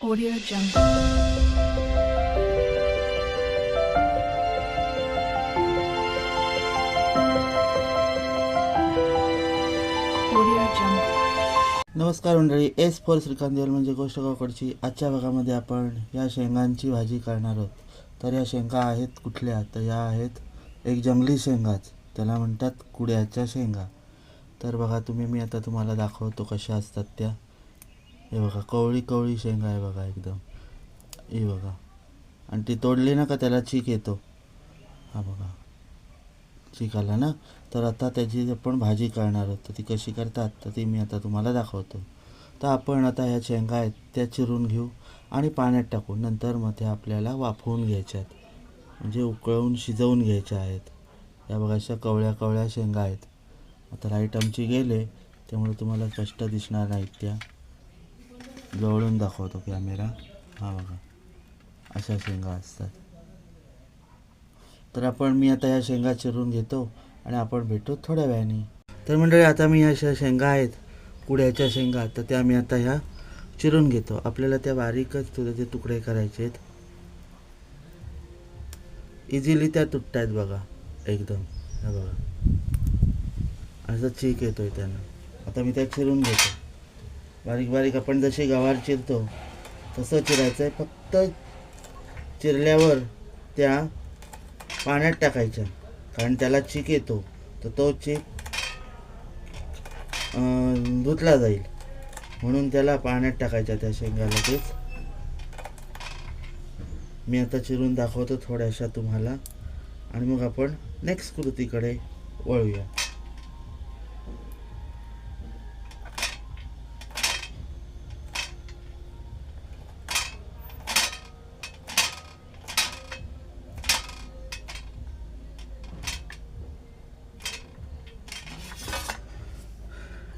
Audio Jungle. Audio Jungle. नमस्कार मंडळी, S for Shrikant म्हणजे गोष्ट गावकडची. आजच्या भागामध्ये आपण या शेंगांची भाजी करणार आहोत. तर या शेंगा आहेत कुठल्या? तर या आहेत एक जंगली शेंगाच, त्याला म्हणतात कुड्याच्या शेंगा. तर बघा मी आता तुम्हाला दाखवतो कशा असतात त्या. हे बघा, कवळी कवळी शेंगा आहे बघा एकदम. हे बघा, आणि ती तोडली ना का त्याला चीक येतो. हा बघा, चीक आला ना. तर आता त्याची आपण भाजी करणार आहोत. तर ती कशी करतात तर ती मी आता तुम्हाला दाखवतो. तर आपण आता ह्या शेंगा आहेत त्या चिरून घेऊ आणि पाण्यात टाकू. नंतर मग त्या आपल्याला वाफवून घ्यायच्या आहेत, म्हणजे उकळवून शिजवून घ्यायच्या आहेत. या बघा, अशा कवळ्या कवळ्या शेंगा आहेत. आता लाईट आमची गेले त्यामुळे तुम्हाला स्पष्ट दिसणार नाहीत. त्या जवळून दाखवतो कॅमेरा. हा बघा, अशा शेंगा असतात. तर मी आता ह्या शेंगा चिरून घेतो आणि आपण भेटू थोड्या वेळाने. तर मंडळी, आता मी ह्या शेंगा आहेत कुड्याच्या शेंगा, तर त्या मी आता ह्या चिरून घेतो. आपल्याला त्या बारीकच थोडेसे तुकडे करायचे आहेत. इझिली त्या तुटत आहेत बघा एकदम. हे बघा, असं चीक येतोय त्यांना. आता मी त्या चिरून घेतो बारीक बारीक. आपण जशी गवार चिरतो तसं चिरायचं आहे. फक्त चिरल्यावर त्या पाण्यात टाकायच्या, कारण त्याला चीक येतो. तर तो चीक धुतला जाईल म्हणून त्याला पाण्यात टाकायच्या त्या शेंगा लगेच. मी आता चिरून दाखवतो थोड्याशा तुम्हाला, आणि मग आपण नेक्स्ट कृतीकडे वळूया.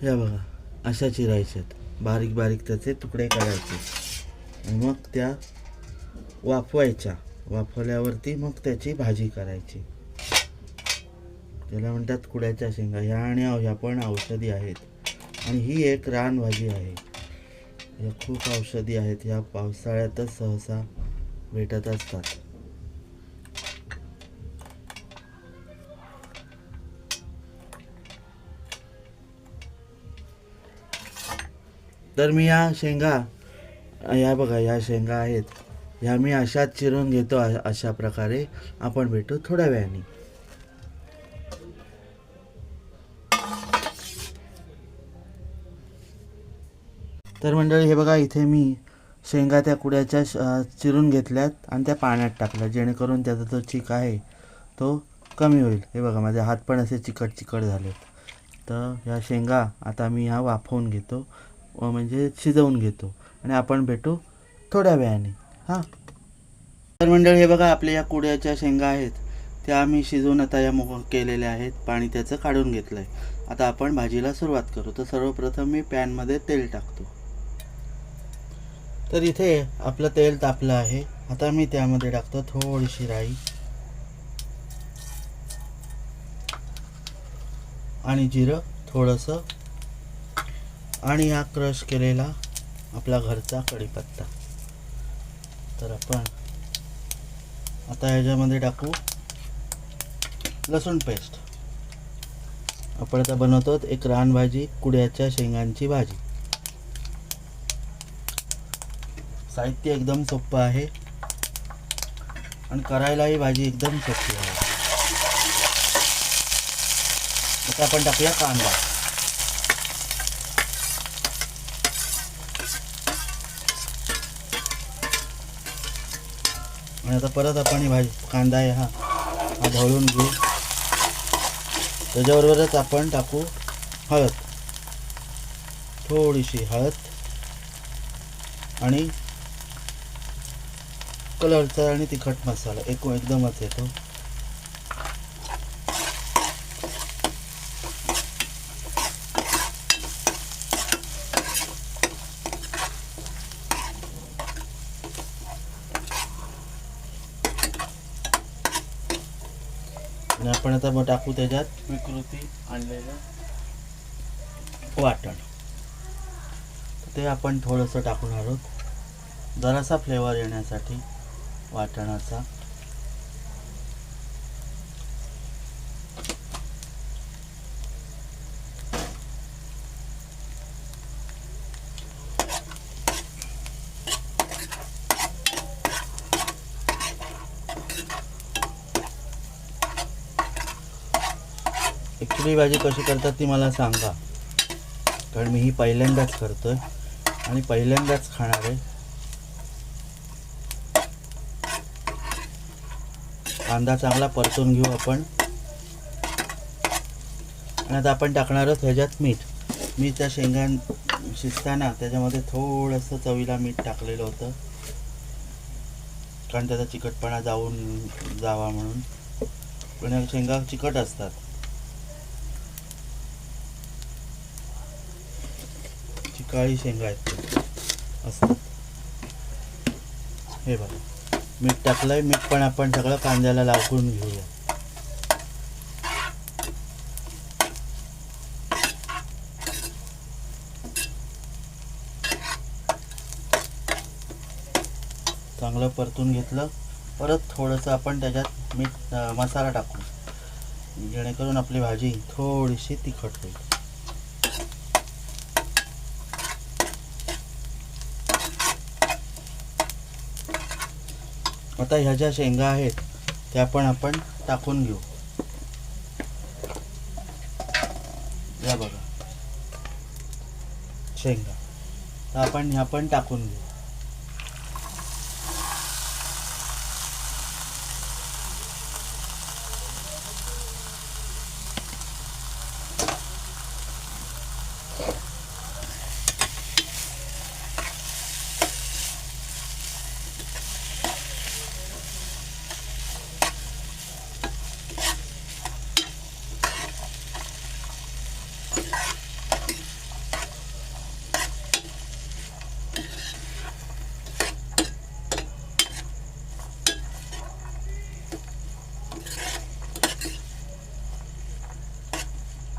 या बघा, अशा चिरायच्यात, बारीक बारीक त्याचे तुकडे करायचे आणि मग त्या वाफवायच्या. वाफवल्यावरती मग त्याची भाजी करायची. त्याला म्हणतात कुड्याच्या शेंगा. ह्या आणि ह्या पण औषधी आहेत, आणि ही एक रानभाजी आहे. ह्या खूप औषधी आहेत. ह्या पावसाळ्यातच सहसा भेटत असतात. तर मी या शेंगा, या बघा, या शेंगा आहेत ह्या मी अशाच चिरून घेतो. अशा प्रकारे आपण भेटू थोड्या वेळाने. तर मंडळी, हे बघा, इथे मी शेंगा त्या कुड्याच्या चिरून घेतल्यात आणि त्या पाण्यात टाकल्या, जेणेकरून त्याचा जो चीक आहे तो कमी होईल. हे बघा, माझे हात पण असे चिकट चिकट झालेत. तर ह्या शेंगा आता मी ह्या वाफवून घेतो, म्हणजे शिजवून घेतो, आणि आपण भेटू थोड्या वेळाने. हां. तर मंडळी, हे बघा, आपल्या या कुड्याच्या शेंगा आहेत त्या आम्ही शिजवून आता या केलेल्या आहेत. पाणी त्याचं काढून घेतलं आहे. आता आपण भाजीला सुरुवात करू. तर सर्वप्रथम मी पॅनमध्ये तेल टाकतो. तर इथे आपलं तेल तापलं आहे. आता मी त्यामध्ये टाकतो थोडीशी राई आणि जिरं थोडंसं, आणि हा क्रश केलेला आपला घरचा कढीपत्ता. तर आपण आता ह्याच्यामध्ये टाकू लसूण पेस्ट. आपण आता बनवतो एक रानभाजी, कुड्याच्या शेंगांची भाजी. साहित्य एकदम सोपं आहे आणि करायलाही भाजी एकदम सोपी आहे. आता आपण टाकूया कांदा. आणि आता परत आपण ही भाजी, कांदा आहे हा ढवळून घेऊ. त्याच्याबरोबरच आपण टाकू हळद, थोडीशी हळद, आणि कलरचा आणि तिखट मसाला एकदमच येतो. आणि आपण आता मग टाकू त्याच्यात विकृती आणलेलं वाटण. ते आपण थोडंसं टाकून आहोत. जरासा फ्लेवर येण्यासाठी वाटणाचा. ॲक्च्युली भाजी कशी करतात ती मला सांगा, कारण मी ही पहिल्यांदाच करतोय आणि पहिल्यांदाच खाणार आहे. कांदा चांगला परतून घेऊ आपण. आणि आता आपण टाकणार आहोत ह्याच्यात मीठ. मी त्या शेंगा शिजताना त्याच्यामध्ये थोडंसं चवीला मीठ टाकलेलं होतं, कारण त्याचा चिकटपणा जावा म्हणून. पण ह्या शेंगा चिकट असतात. चिकाळी शेंगा आहेत असतात. हे बघा मीठ टाकलंय. मीठ पण आपण सगळं कांद्याला लावून घेऊया. चांगलं परतून घेतलं. परत थोडंसं आपण त्याच्यात मसाला टाकू, जेणेकरून आपली भाजी थोडीशी तिखट होईल. आता ह्या ज्या शेंगा आहेत त्या पण आपण टाकून घेऊ. या बघा शेंगा, तर आपण ह्या पण टाकून घेऊ.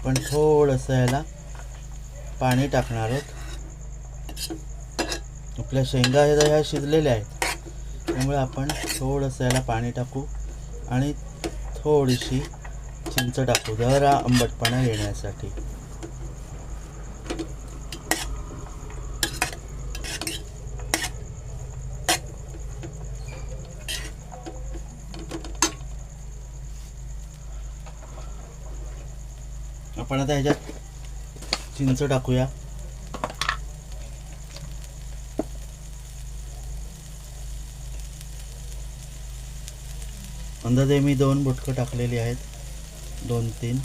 पण थोडंसं याला पाणी टाकणार आहोत. आपल्या शेंगा ह्या शिजलेल्या आहेत, त्यामुळे आपण थोडंसं याला पाणी टाकू आणि थोडीशी चिंच टाकू जरा आंबटपणा येण्यासाठी. आपण आता ह्याच्यात चिंच टाकूया. अंदाजे मी 2 बोटकं टाकलेली आहेत, 2-3.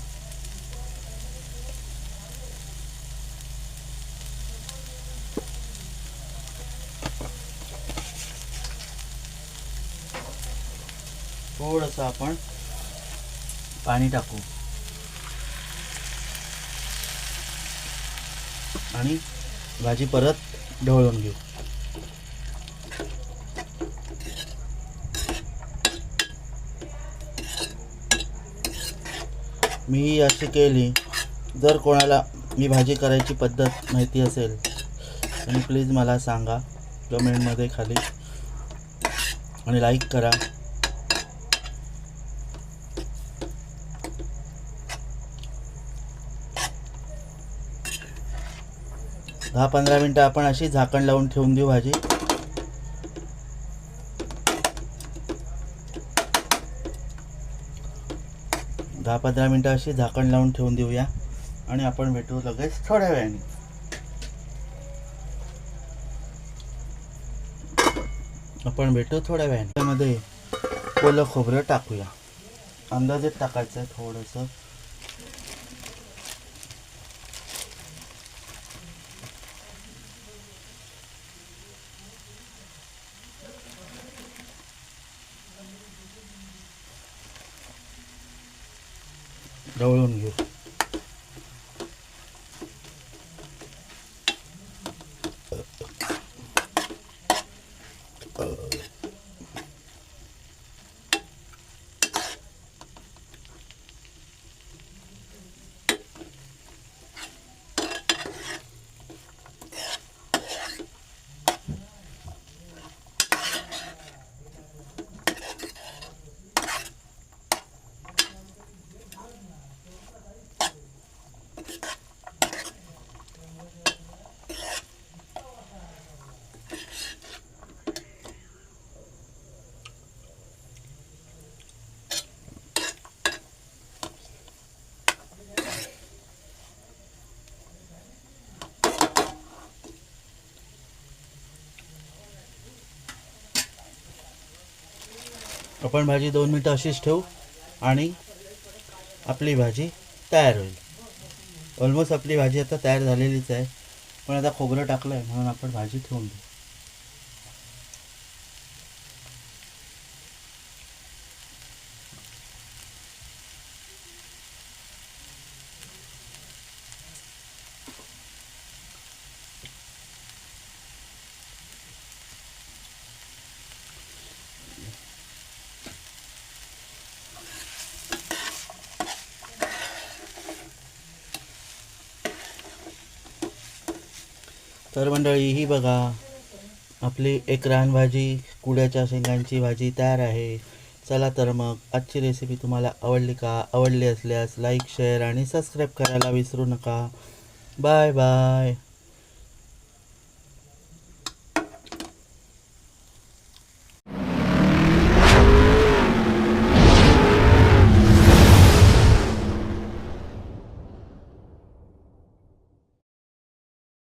थोडंसं आपण पाणी टाकू आणि भाजी परत ढवळून घेऊ. मी अशी केली. जर कोणाला ही भाजी करायची पद्धत माहिती असेल तर प्लीज मला सांगा कमेंटमध्ये खाली, आणि लाईक करा. दहा 15 मिनटं आपण अशी झाकण लावून ठेवून देऊ भाजी. दहा 15 मिनटं अशी झाकण लावून ठेवून देऊया आणि आपण भेटू लगेच थोड्या वेळाने. त्यामध्ये ओलं खोबरं टाकूया. अंदाजे टाकायचं आहे थोडंसं. ढवळून घेऊ. आपण भाजी 2 मिनटं अशीच ठेवू आणि आपली भाजी तयार होईल. ऑलमोस्ट आपली भाजी आता तयार झालेलीच आहे, पण आता खोबरं टाकलं आहे म्हणून आपण भाजी ठेवून देऊ. तर मंडळी ही बघा, आपली एक रानभाजी कुड्याच्या शेंगांची भाजी तयार आहे. चला तर मग आजची रेसिपी तुम्हाला आवडली का? आवडली असल्यास लाईक शेअर आणि सबस्क्राईब करायला विसरू नका. Bye bye.